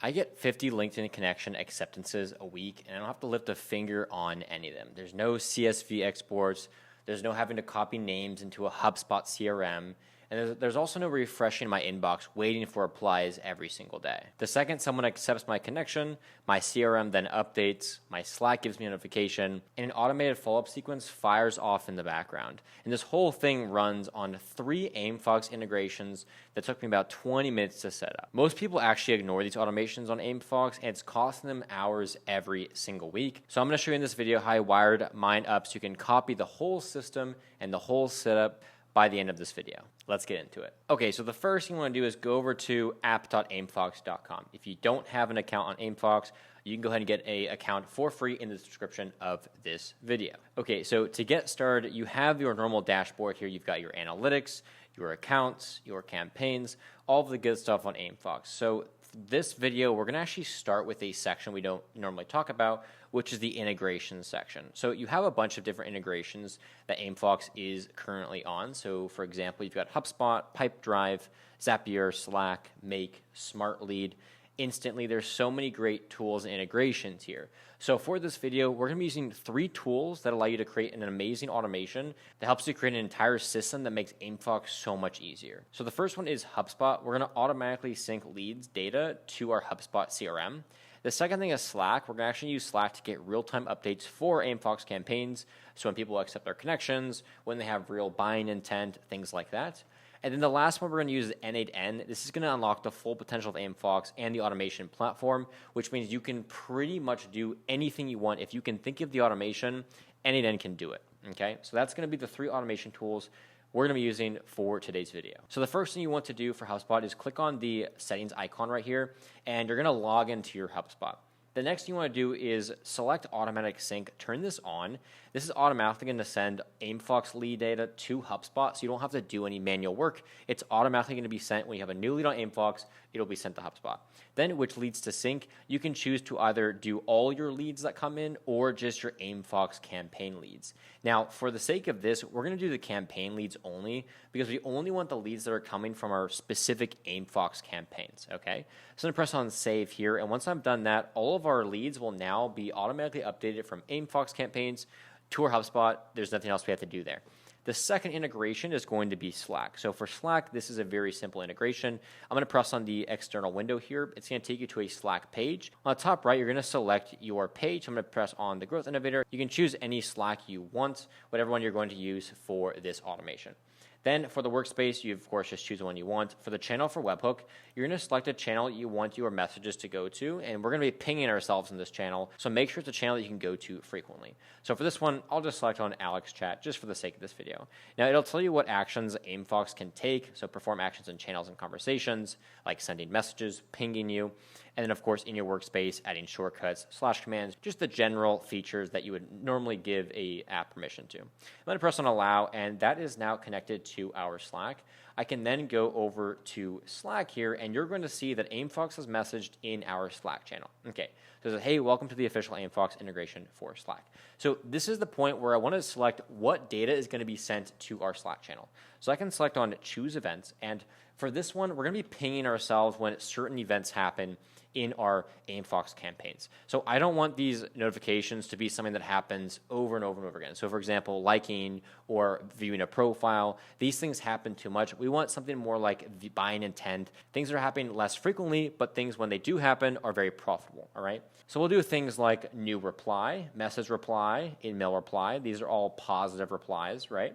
I get 50 LinkedIn connection acceptances a week, and I don't have to lift a finger on any of them. There's no CSV exports. There's no having to copy names into a HubSpot CRM. And there's also no refreshing my inbox, waiting for replies every single day. The second someone accepts my connection, my CRM then updates, my Slack gives me a notification, and an automated follow-up sequence fires off in the background. And this whole thing runs on 3 Aimfox integrations that took me about 20 minutes to set up. Most people actually ignore these automations on Aimfox, and it's costing them hours every single week. So I'm going to show you in this video how I wired mine up so you can copy the whole system and the whole setup by the end of this video. Let's get into it. Okay, so the first thing you want to do is go over to app.aimfox.com. If you don't have an account on Aimfox, you can go ahead and get an account for free in the description of this video. Okay, so to get started, you have your normal dashboard here. You've got your analytics, your accounts, your campaigns, all of the good stuff on Aimfox. So this video, we're going to actually start with a section we don't normally talk about, which is the integration section. So you have a bunch of different integrations that Aimfox is currently on. So for example, you've got HubSpot, Pipedrive, Zapier, Slack, Make, Smart Lead, Instantly. There's so many great tools and integrations here. So for this video, we're going to be using 3 tools that allow you to create an amazing automation that helps you create an entire system that makes Aimfox so much easier. So the first one is HubSpot. We're going to automatically sync leads data to our HubSpot CRM. The second thing is Slack. We're going to actually use Slack to get real-time updates for Aimfox campaigns. So when people accept their connections, when they have real buying intent, things like that. And then the last one we're going to use is n8n. This is going to unlock the full potential of Aimfox and the automation platform, which means you can pretty much do anything you want. If you can think of the automation, n8n can do it. Okay, so that's going to be the 3 automation tools we're going to be using for today's video. So the first thing you want to do for HubSpot is click on the settings icon right here, and you're going to log into your HubSpot. The next thing you want to do is select automatic sync, turn this on. This is automatically going to send Aimfox lead data to HubSpot, so you don't have to do any manual work. It's automatically going to be sent when you have a new lead on Aimfox, it'll be sent to HubSpot. Then, which leads to sync, you can choose to either do all your leads that come in or just your Aimfox campaign leads. Now, for the sake of this, we're going to do the campaign leads only because we only want the leads that are coming from our specific Aimfox campaigns, okay? So I'm going to press on save here, and once I've done that, all of our leads will now be automatically updated from Aimfox campaigns to our HubSpot. There's nothing else we have to do there. The second integration is going to be Slack. So for Slack, this is a very simple integration. I'm going to press on the external window here. It's going to take you to a Slack page. On the top right, you're going to select your page. I'm going to press on the growth innovator. You can choose any Slack you want, whatever one you're going to use for this automation. Then for the workspace, you of course just choose the one you want. For the channel for webhook, you're going to select a channel you want your messages to go to, and we're going to be pinging ourselves in this channel, so make sure it's a channel that you can go to frequently. So for this one, I'll just select on Alex Chat just for the sake of this video. Now it'll tell you what actions Aimfox can take, so perform actions in channels and conversations, like sending messages, pinging you, and then of course in your workspace, adding shortcuts, slash commands, just the general features that you would normally give a app permission to. I'm going to press on allow, and that is now connected to our Slack. I can then go over to Slack here, and you're going to see that Aimfox has messaged in our Slack channel. Okay, so it says, hey, welcome to the official Aimfox integration for Slack. So this is the point where I want to select what data is going to be sent to our Slack channel. So I can select on choose events, and for this one, we're going to be pinging ourselves when certain events happen in our Aimfox campaigns. So I don't want these notifications to be something that happens over and over and over again. So for example, liking or viewing a profile, these things happen too much. We want something more like the buying intent, things that are happening less frequently, but things when they do happen are very profitable, all right? So we'll do things like new reply, message reply, in-mail reply. These are all positive replies, right?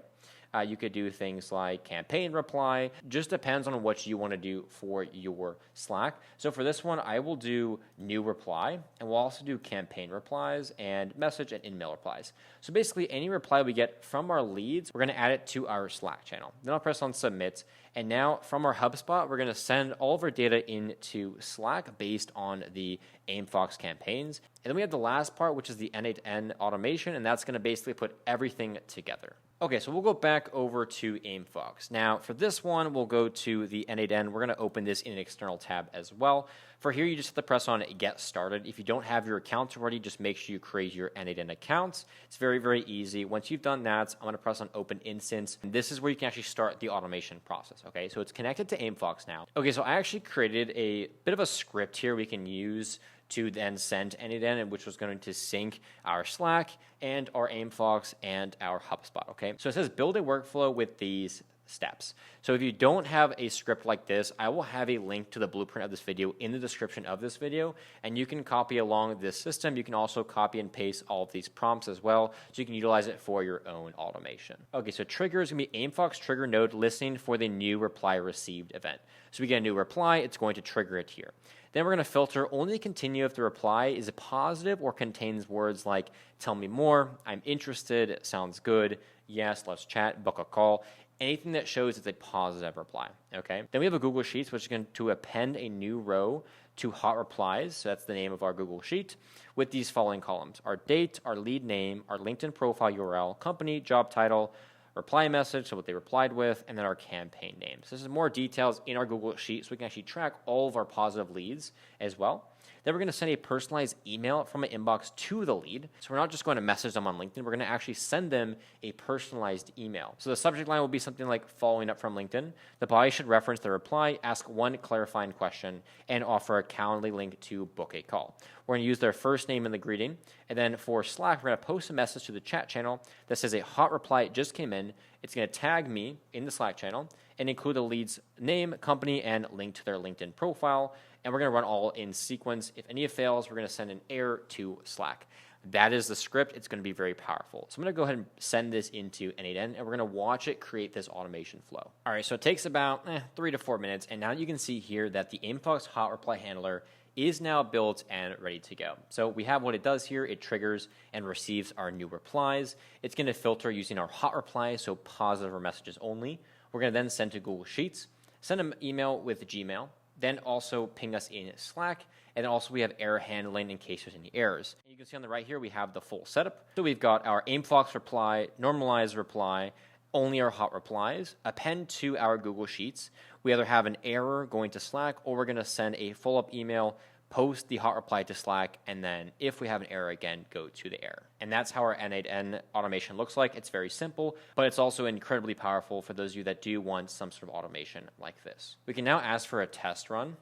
You could do things like campaign reply. Just depends on what you want to do for your Slack. So for this one, I will do new reply, and we'll also do campaign replies and message and in-mail replies. So basically, any reply we get from our leads, we're going to add it to our Slack channel. Then I'll press on submit. And now from our HubSpot, we're going to send all of our data into Slack based on the Aimfox campaigns. And then we have the last part, which is the n8n automation, and that's going to basically put everything together. Okay, so we'll go back over to Aimfox. Now, for this one, we'll go to the n8n. We're going to open this in an external tab as well. For here, you just have to press on Get Started. If you don't have your accounts already, just make sure you create your n8n accounts. It's very, very easy. Once you've done that, I'm going to press on Open Instance. And this is where you can actually start the automation process, okay? So it's connected to Aimfox now. Okay, so I actually created a bit of a script here we can use to then send n8n, which was going to sync our Slack and our Aimfox and our HubSpot, okay? So it says build a workflow with these steps. So if you don't have a script like this, I will have a link to the blueprint of this video in the description of this video, and you can copy along this system. You can also copy and paste all of these prompts as well, so you can utilize it for your own automation. Okay, so trigger is going to be Aimfox trigger node listening for the new reply received event. So we get a new reply, it's going to trigger it here. Then we're going to filter only continue if the reply is a positive or contains words like tell me more, I'm interested, sounds good, yes, let's chat, book a call. Anything that shows it's a positive reply, okay? Then we have a Google Sheets, which is going to append a new row to hot replies. So that's the name of our Google Sheet with these following columns: our date, our lead name, our LinkedIn profile URL, company, job title, reply message, so what they replied with, and then our campaign name. So this is more details in our Google Sheet, so we can actually track all of our positive leads as well. Then we're going to send a personalized email from an inbox to the lead. So we're not just going to message them on LinkedIn. We're going to actually send them a personalized email. So the subject line will be something like following up from LinkedIn. The body should reference the reply, ask one clarifying question, and offer a Calendly link to book a call. We're going to use their first name in the greeting. And then for Slack, we're going to post a message to the chat channel that says a hot reply just came in. It's going to tag me in the Slack channel and include the lead's name, company, and link to their LinkedIn profile. And we're going to run all in sequence. If any fails, we're going to send an error to Slack. That is the script. It's going to be very powerful. So I'm going to go ahead and send this into n8n, and we're going to watch it create this automation flow. All right, so it takes about 3 to 4 minutes, and now you can see here that the Aimfox hot reply handler is now built and ready to go. So we have what it does here. It triggers and receives our new replies. It's going to filter using our hot replies, so positive or messages only. We're going to then send to Google Sheets, send an email with Gmail, then also ping us in Slack, and then also we have error handling in case there's any errors. And you can see on the right here, we have the full setup. So we've got our Aimfox reply, normalized reply, only our hot replies, append to our Google Sheets. We either have an error going to Slack, or we're going to send a follow-up email, post the hot reply to Slack, and then if we have an error again, go to the error. And that's how our n8n automation looks like. It's very simple, but it's also incredibly powerful for those of you that do want some sort of automation like this. We can now ask for a test run,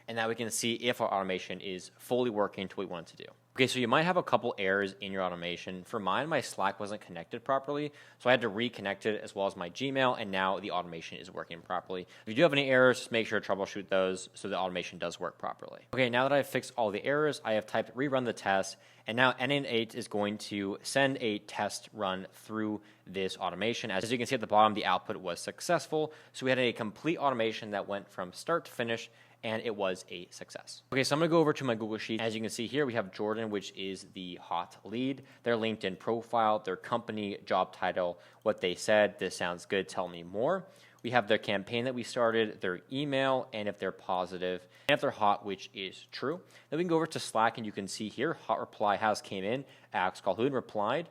and now we can see if our automation is fully working to what we want it to do. Okay, so you might have a couple errors in your automation. For mine, my Slack wasn't connected properly, so I had to reconnect it as well as my Gmail, and now the automation is working properly. If you do have any errors, just make sure to troubleshoot those so the automation does work properly. Okay, now that I've fixed all the errors, I have typed rerun the test, and now n8n is going to send a test run through this automation. As you can see at the bottom, the output was successful, so we had a complete automation that went from start to finish, and it was a success. Okay, so I'm going to go over to my Google Sheet. As you can see here, we have Jordan, which is the hot lead, their LinkedIn profile, their company, job title, what they said, this sounds good, tell me more. We have their campaign that we started, their email, and if they're positive, and if they're hot, which is true. Then we can go over to Slack, and you can see here, hot reply has came in, Alex Calhoun replied,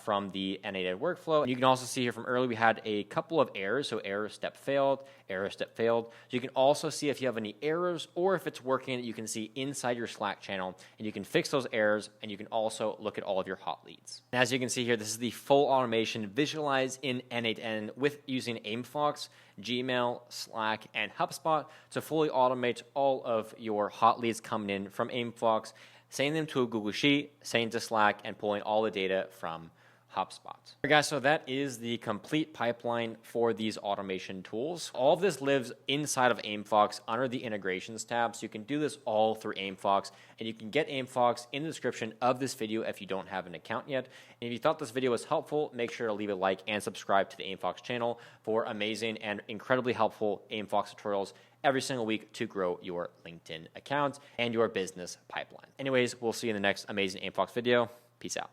from the n8n workflow. And you can also see here from earlier, we had a couple of errors. So error step failed, error step failed. So you can also see if you have any errors or if it's working, you can see inside your Slack channel, and you can fix those errors, and you can also look at all of your hot leads. And as you can see here, this is the full automation visualized in n8n with using Aimfox, Gmail, Slack, and HubSpot to fully automate all of your hot leads coming in from Aimfox, sending them to a Google Sheet, sending to Slack, and pulling all the data from HubSpot. All right, guys, so that is the complete pipeline for these automation tools. All of this lives inside of Aimfox under the integrations tab, so you can do this all through Aimfox, and you can get Aimfox in the description of this video if you don't have an account yet. And if you thought this video was helpful, make sure to leave a like and subscribe to the Aimfox channel for amazing and incredibly helpful Aimfox tutorials every single week to grow your LinkedIn account and your business pipeline. Anyways, we'll see you in the next amazing Aimfox video. Peace out.